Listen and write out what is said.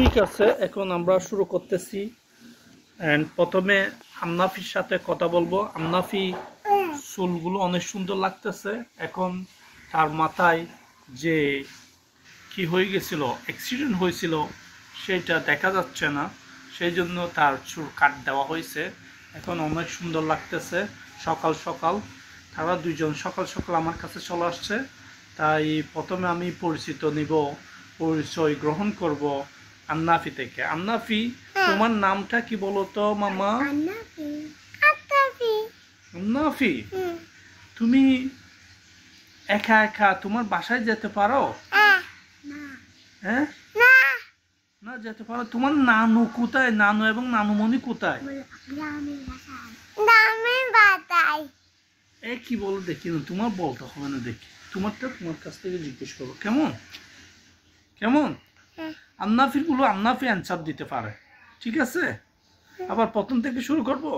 ঠিক আছে, এখন আমরা শুরু করতেছি। এন্ড প্রথমে আমনাফির সাথে কথা বলবো। আমনাফি চুলগুলো অনেক সুন্দর লাগতেছে। এখন তার মাথায় যে কি হয়ে গেছিল, অ্যাক্সিডেন্ট হয়েছিল, সেটা দেখা যাচ্ছে না, সেই জন্য তার চুল কাট দেওয়া হয়েছে। এখন অনেক সুন্দর লাগতেছে। সকাল সকাল তারা দুইজন সকাল সকাল আমার কাছে চলে আসছে। তাই প্রথমে আমি পরিচয় গ্রহণ করব আমনাফি থেকে। আমনাফি, তোমার নামটা কি বলো তো মামা? আমনাফি, তুমি একা একা তোমার বাসায় যেতে পারো? হ্যাঁ, না যেতে পারো। তোমার নানু কোথায়? নানু এবং নানুমণি কোথায়? এ কি বলো দেখি না, তোমার বলতে হবে না, দেখি তোমারটা তোমার কাছ থেকে জিজ্ঞেস করবো। কেমন কেমন? আমনাফির গুলো আমনাফি অ্যান্সার দিতে পারে, ঠিক আছে? আবার প্রথম থেকে শুরু করবো।